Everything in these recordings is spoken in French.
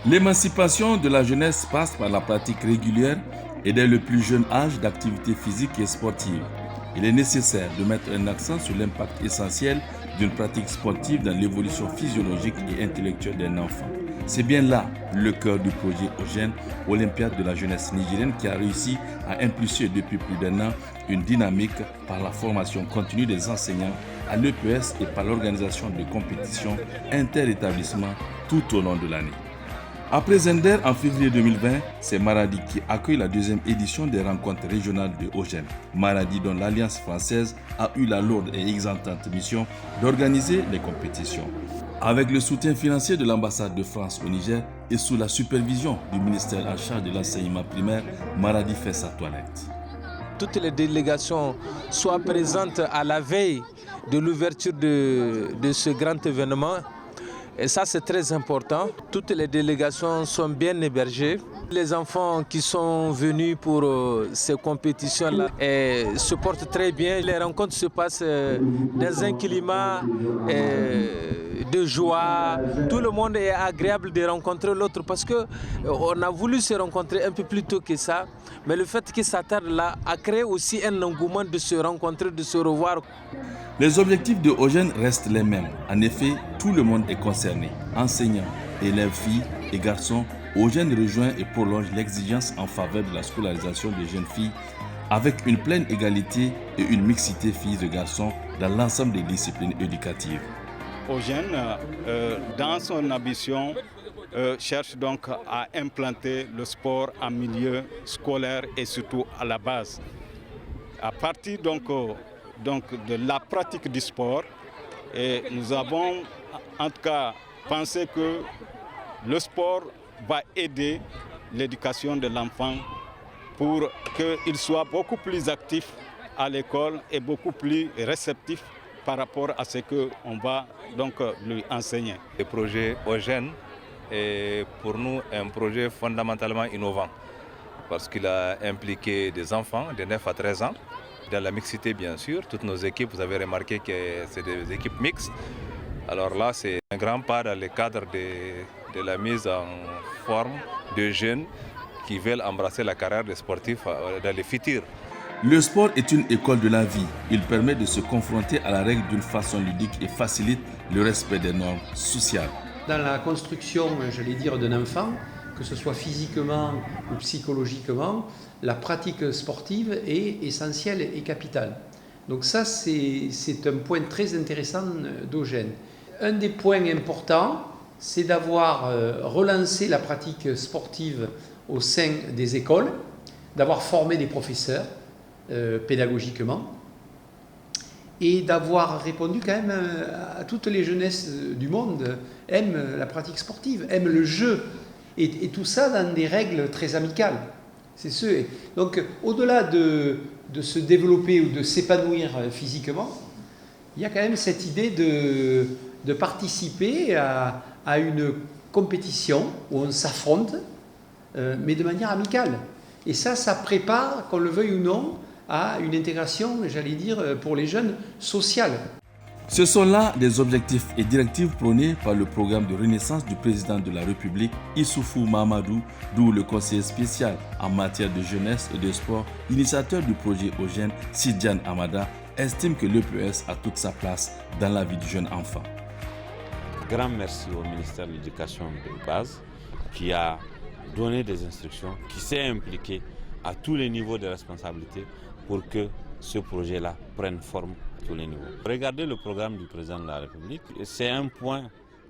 L'émancipation de la jeunesse passe par la pratique régulière et dès le plus jeune âge d'activités physiques et sportives. Il est nécessaire de mettre un accent sur l'impact essentiel d'une pratique sportive dans l'évolution physiologique et intellectuelle d'un enfant. C'est bien là le cœur du projet OGEN, Olympiade de la jeunesse nigérienne, qui a réussi à impulser depuis plus d'un an une dynamique par la formation continue des enseignants à l'EPS et par l'organisation de compétitions inter-établissements tout au long de l'année. Après Zender en février 2020, c'est Maradi qui accueille la deuxième édition des rencontres régionales de OGEN. Maradi, dont l'Alliance française a eu la lourde et exaltante mission d'organiser les compétitions. Avec le soutien financier de l'ambassade de France au Niger et sous la supervision du ministère en charge de l'enseignement primaire, Maradi fait sa toilette. Toutes les délégations soient présentes à la veille de l'ouverture de ce grand événement. Et ça, c'est très important. Toutes les délégations sont bien hébergées. Les enfants qui sont venus pour ces compétitions-là se portent très bien. Les rencontres se passent dans un climat de joie. Tout le monde est agréable de rencontrer l'autre parce qu'on a voulu se rencontrer un peu plus tôt que ça. Mais le fait que ça tarde là a créé aussi un engouement de se rencontrer, de se revoir. Les objectifs de OGEN restent les mêmes. En effet, tout le monde est concerné. Enseignants, élèves, filles et garçons, OGEN rejoint et prolonge l'exigence en faveur de la scolarisation des jeunes filles avec une pleine égalité et une mixité filles et garçons dans l'ensemble des disciplines éducatives. OGEN, dans son ambition, cherche donc à implanter le sport en milieu scolaire et surtout à la base. À partir donc de la pratique du sport, et nous avons en tout cas pensé que le sport va aider l'éducation de l'enfant pour qu'il soit beaucoup plus actif à l'école et beaucoup plus réceptif par rapport à ce qu'on va donc lui enseigner. Le projet OGEN est pour nous un projet fondamentalement innovant parce qu'il a impliqué des enfants de 9 à 13 ans. Dans la mixité, bien sûr, toutes nos équipes, vous avez remarqué que c'est des équipes mixtes. Alors là, c'est un grand pas dans le cadre de la mise en forme de jeunes qui veulent embrasser la carrière des sportifs dans le futur. Le sport est une école de la vie. Il permet de se confronter à la règle d'une façon ludique et facilite le respect des normes sociales. Dans la construction, j'allais dire, d'un enfant, que ce soit physiquement ou psychologiquement, la pratique sportive est essentielle et capitale. Donc ça, c'est un point très intéressant d'OGEN. Un des points importants, c'est d'avoir relancé la pratique sportive au sein des écoles, d'avoir formé des professeurs pédagogiquement et d'avoir répondu quand même à toutes les jeunesses du monde aiment la pratique sportive, aiment le jeu et tout ça dans des règles très amicales. Donc au-delà de se développer ou de s'épanouir physiquement, il y a quand même cette idée de participer à une compétition où on s'affronte, mais de manière amicale. Et ça prépare, qu'on le veuille ou non, à une intégration, j'allais dire, pour les jeunes, sociale. Ce sont là des objectifs et directives prônés par le programme de renaissance du président de la République, Issoufou Mahamadou, d'où le conseiller spécial en matière de jeunesse et de sport, initiateur du projet OGEN, Sidjan Amada, estime que l'EPS a toute sa place dans la vie du jeune enfant. Grand merci au ministère de l'Éducation de base qui a donné des instructions, qui s'est impliqué à tous les niveaux de responsabilité pour que ce projet-là prenne forme à tous les niveaux. Regardez le programme du président de la République, c'est un point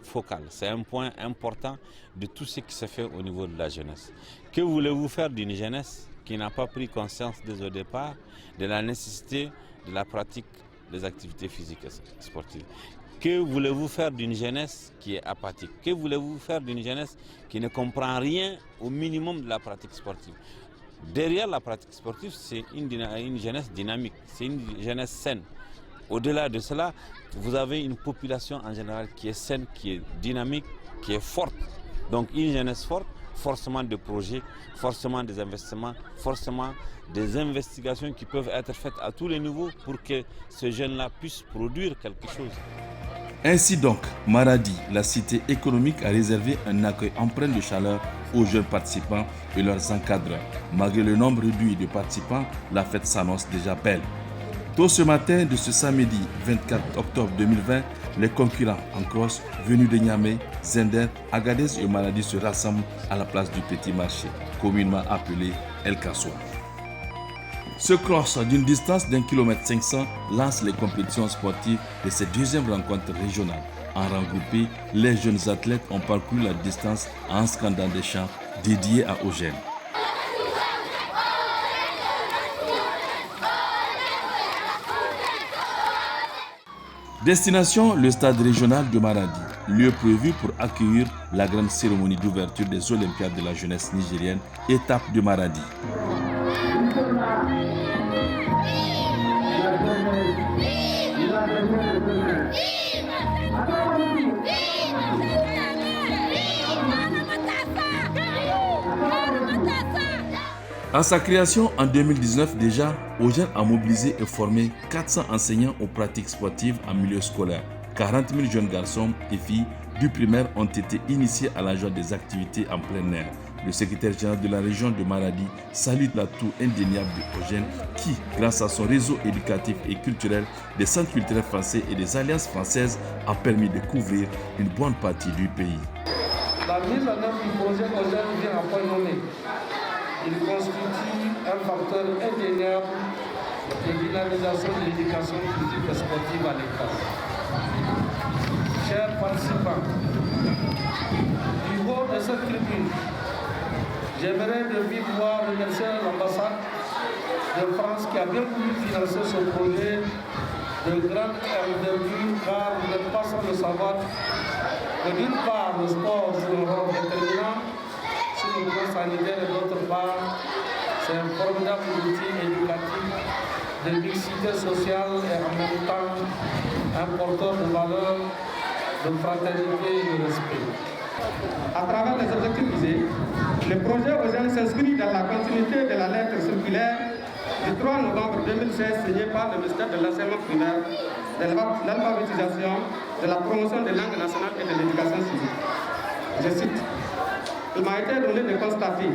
focal, c'est un point important de tout ce qui se fait au niveau de la jeunesse. Que voulez-vous faire d'une jeunesse qui n'a pas pris conscience dès au départ de la nécessité de la pratique des activités physiques et sportives? Que voulez-vous faire d'une jeunesse qui est apathique? Que voulez-vous faire d'une jeunesse qui ne comprend rien au minimum de la pratique sportive? Derrière la pratique sportive, c'est une jeunesse dynamique, c'est une jeunesse saine. Au-delà de cela, vous avez une population en général qui est saine, qui est dynamique, qui est forte. Donc une jeunesse forte, forcément des projets, forcément des investissements, forcément des investigations qui peuvent être faites à tous les niveaux pour que ce jeune-là puisse produire quelque chose. Ainsi donc, Maradi, la cité économique, a réservé un accueil empreint de chaleur aux jeunes participants et leurs encadreurs. Malgré le nombre réduit de participants, la fête s'annonce déjà belle. Tôt ce matin de ce samedi 24 octobre 2020, les concurrents en cross venus de Niamey, Zender, Agadez et Maradi se rassemblent à la place du Petit Marché, communément appelé El Kassoua. Ce cross d'une distance d'1,5 km lance les compétitions sportives de cette deuxième rencontre régionale. En regroupé, les jeunes athlètes ont parcouru la distance en scandant des chants dédiés à Eugène. Destination, le stade régional de Maradi, lieu prévu pour accueillir la grande cérémonie d'ouverture des Olympiades de la jeunesse nigérienne, étape de Maradi. À sa création en 2019 déjà, Eugène a mobilisé et formé 400 enseignants aux pratiques sportives en milieu scolaire. 40 000 jeunes garçons et filles du primaire ont été initiés à la joie des activités en plein air. Le secrétaire général de la région de Maradi salue l'atout indéniable d'Eugène qui, grâce à son réseau éducatif et culturel, des centres culturels français et des alliances françaises, a permis de couvrir une bonne partie du pays. La mise en œuvre du projet Eugène vient à point nommé. Il constitue un facteur indéniable de dynamisation de l'éducation physique et sportive à l'école. Chers participants, du haut de cette tribune, j'aimerais de vive voix remercier l'ambassade de France qui a bien voulu financer ce projet de grande envergure, car vous n'êtes pas sans le savoir que d'une part le sport joue un rôle déterminant sur le plan sanitaire et d'autre part c'est un formidable outil éducatif de mixité sociale et en même temps un porteur de valeurs de fraternité et de respect. À travers les objectifs visés, le projet Eugène s'inscrit dans la continuité de la lettre circulaire du 3 novembre 2016 signée par le ministère de l'enseignement primaire, de l'alphabétisation, de la promotion des langues nationales et de l'éducation civique. Je cite: il m'a été donné de constater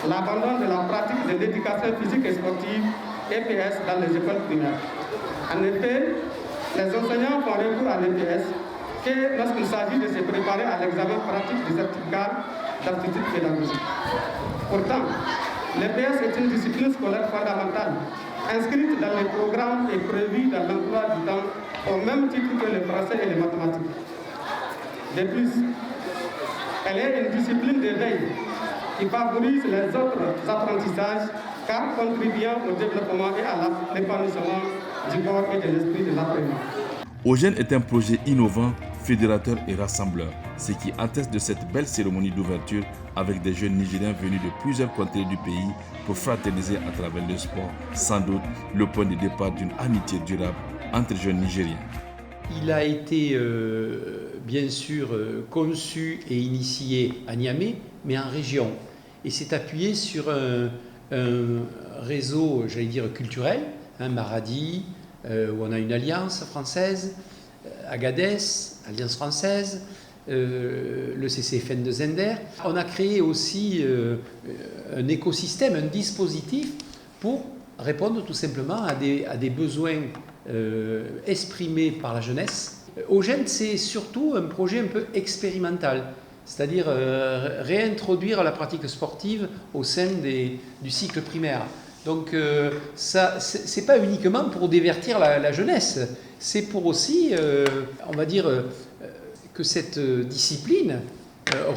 l'abandon de la pratique de l'éducation physique et sportive EPS dans les écoles primaires. En effet, les enseignants font recours à l'EPS que lorsqu'il s'agit de se préparer à l'examen pratique du certificat d'aptitude pédagogique. Pourtant, l'EPS est une discipline scolaire fondamentale, inscrite dans les programmes et prévue dans l'emploi du temps au même titre que le français et les mathématiques. De plus, elle est une discipline d'éveil qui favorise les autres apprentissages car contribuant au développement et à l'épanouissement du corps et de l'esprit de l'apprenant. Eugène est un projet innovant, fédérateur et rassembleur, ce qui atteste de cette belle cérémonie d'ouverture avec des jeunes Nigériens venus de plusieurs contrées du pays pour fraterniser à travers le sport, sans doute le point de départ d'une amitié durable entre jeunes Nigériens. Il a été bien sûr conçu et initié à Niamey, mais en région. Et s'est appuyé sur un réseau, j'allais dire, culturel, Maradi, où on a une alliance française, Agadez, alliance française, le CCFN de Zender. On a créé aussi un écosystème, un dispositif pour répondre tout simplement à des besoins exprimés par la jeunesse. Eugène, c'est surtout un projet un peu expérimental, c'est-à-dire réintroduire la pratique sportive au sein du cycle primaire. Donc ça, c'est pas uniquement pour divertir la jeunesse, c'est pour aussi, on va dire, que cette discipline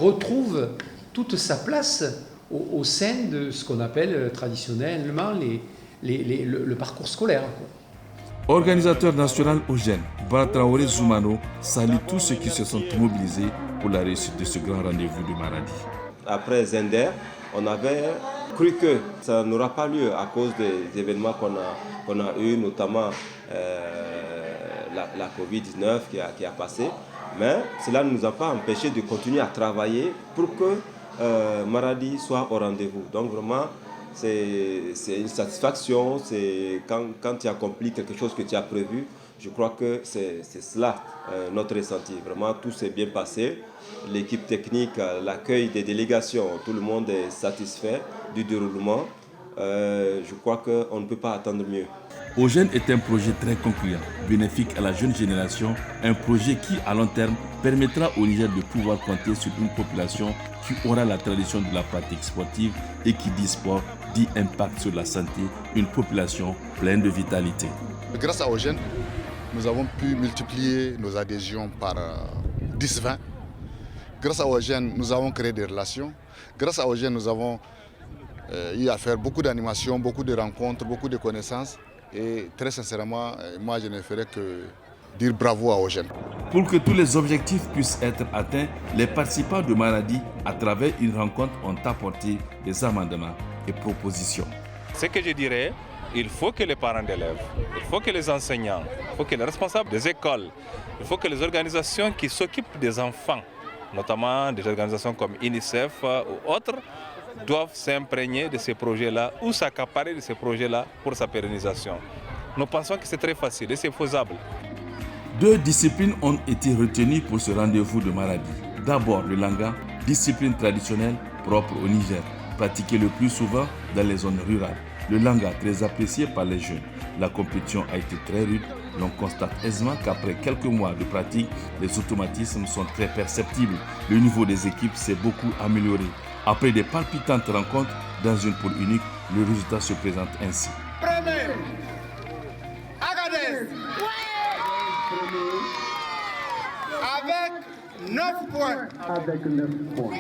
retrouve toute sa place au sein de ce qu'on appelle traditionnellement le parcours scolaire, quoi. Organisateur national Eugène, Baratraoré Zoumano salue tous ceux qui se sont mobilisés pour la réussite de ce grand rendez-vous de Maradi. Après Zender, on avait cru que ça n'aura pas lieu à cause des événements qu'on a eu, notamment la Covid-19 qui a passé. Mais cela ne nous a pas empêché de continuer à travailler pour que Maradi soit au rendez-vous. Donc vraiment, c'est une satisfaction, c'est quand tu accomplis quelque chose que tu as prévu. Je crois que c'est cela notre ressenti. Vraiment, tout s'est bien passé. L'équipe technique, l'accueil des délégations, tout le monde est satisfait du déroulement. Je crois qu'on ne peut pas attendre mieux. Ogène est un projet très concluant, bénéfique à la jeune génération, un projet qui, à long terme, permettra au Niger de pouvoir compter sur une population qui aura la tradition de la pratique sportive et qui dit sport, dit impact sur la santé, une population pleine de vitalité. Grâce à Ogène, nous avons pu multiplier nos adhésions par 10-20. Grâce à Ogène, nous avons créé des relations. Grâce à Ogène, nous avons eu à faire beaucoup d'animations, beaucoup de rencontres, beaucoup de connaissances. Et très sincèrement, moi je ne ferai que dire bravo à Ogène. Pour que tous les objectifs puissent être atteints, les participants de Maradi, à travers une rencontre, ont apporté des amendements et propositions. Ce que je dirais, il faut que les parents d'élèves, il faut que les enseignants, il faut que les responsables des écoles, il faut que les organisations qui s'occupent des enfants, notamment des organisations comme UNICEF ou autres, doivent s'imprégner de ces projets-là ou s'accaparer de ces projets-là pour sa pérennisation. Nous pensons que c'est très facile et c'est faisable. 2 disciplines ont été retenues pour ce rendez-vous de Maradi. D'abord le langa, discipline traditionnelle propre au Niger, pratiquée le plus souvent dans les zones rurales. Le langa très apprécié par les jeunes. La compétition a été très rude. L'on constate aisément qu'après quelques mois de pratique, les automatismes sont très perceptibles. Le niveau des équipes s'est beaucoup amélioré. Après des palpitantes rencontres dans une poule unique, le résultat se présente ainsi. Premier, Agadez, avec 9 points.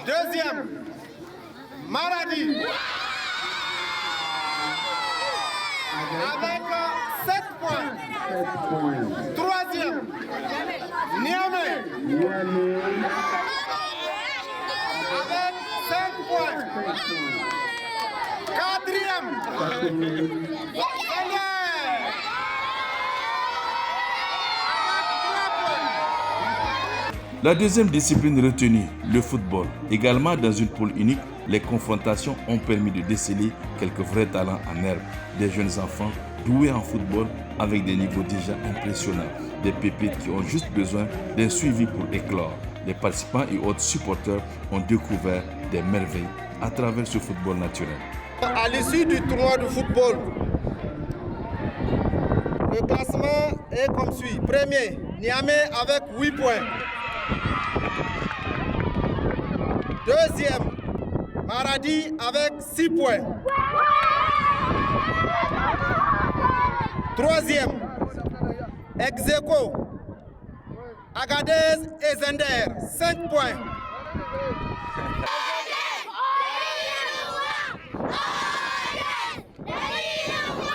Deuxième, Maradi, avec 7 points. Troisième, Niamey, avec 5 points. Quatrième, La deuxième discipline retenue, le football. Également dans une poule unique, les confrontations ont permis de déceler quelques vrais talents en herbe. Des jeunes enfants doués en football avec des niveaux déjà impressionnants. Des pépites qui ont juste besoin d'un suivi pour éclore. Les participants et autres supporters ont découvert des merveilles à travers ce football naturel. À l'issue du tournoi de football, le classement est comme suit. Premier, Niamey avec 8 points. Deuxième, Maradi avec 6 points. Troisième, Execo, Agadez et Zender, 5 points.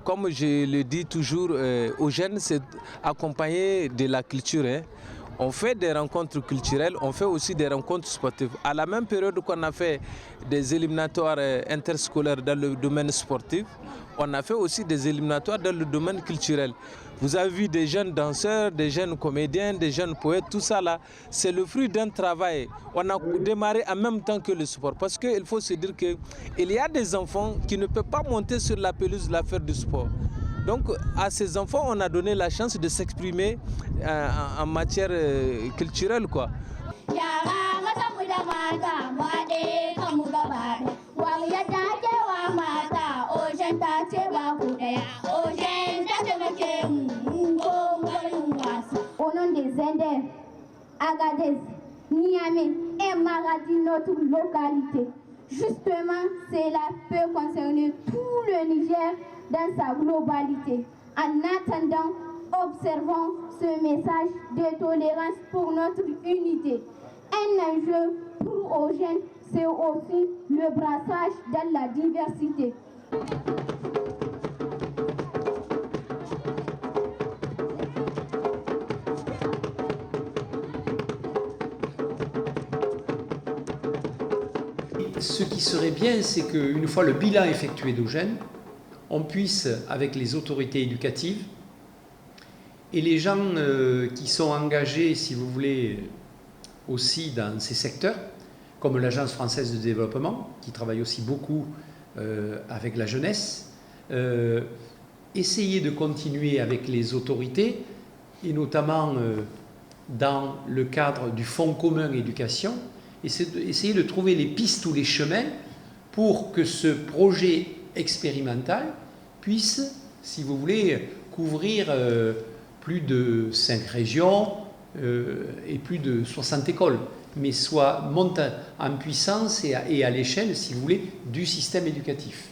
Comme je le dis toujours, Ogène, c'est accompagné de la culture. On fait des rencontres culturelles, on fait aussi des rencontres sportives. À la même période qu'on a fait des éliminatoires interscolaires dans le domaine sportif, on a fait aussi des éliminatoires dans le domaine culturel. Vous avez vu des jeunes danseurs, des jeunes comédiens, des jeunes poètes, tout ça là, c'est le fruit d'un travail. On a démarré en même temps que le sport parce qu'il faut se dire qu'il y a des enfants qui ne peuvent pas monter sur la pelouse de faire du sport. Donc à ces enfants, on a donné la chance de s'exprimer en matière culturelle, quoi. Au nom des Zender, Agadez, Niamey et Maradi, notre localité. Justement, cela peut concerner tout le Niger dans sa globalité. En attendant, observons ce message de tolérance pour notre unité. Un enjeu pour Ogène, c'est aussi le brassage dans la diversité. Ce qui serait bien, c'est qu'une fois le bilan effectué d'Ogène, on puisse, avec les autorités éducatives et les gens qui sont engagés, si vous voulez, aussi dans ces secteurs, comme l'Agence française de développement, qui travaille aussi beaucoup avec la jeunesse, essayer de continuer avec les autorités, et notamment dans le cadre du Fonds commun éducation, essayer de trouver les pistes ou les chemins pour que ce projet expérimental puisse, si vous voulez, couvrir plus de 5 régions et plus de 60 écoles, mais monte en puissance et à l'échelle, si vous voulez, du système éducatif.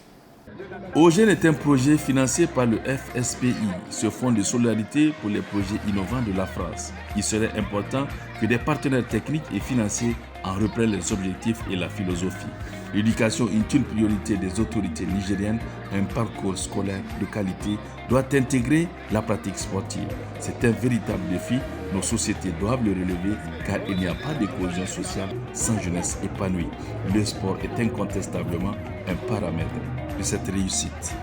Eugène est un projet financé par le FSPI, ce fonds de solidarité pour les projets innovants de la France. Il serait important que des partenaires techniques et financiers en reprennent les objectifs et la philosophie. L'éducation est une priorité des autorités nigériennes. Un parcours scolaire de qualité doit intégrer la pratique sportive. C'est un véritable défi. Nos sociétés doivent le relever car il n'y a pas de cohésion sociale sans jeunesse épanouie. Le sport est incontestablement un paramètre de cette réussite.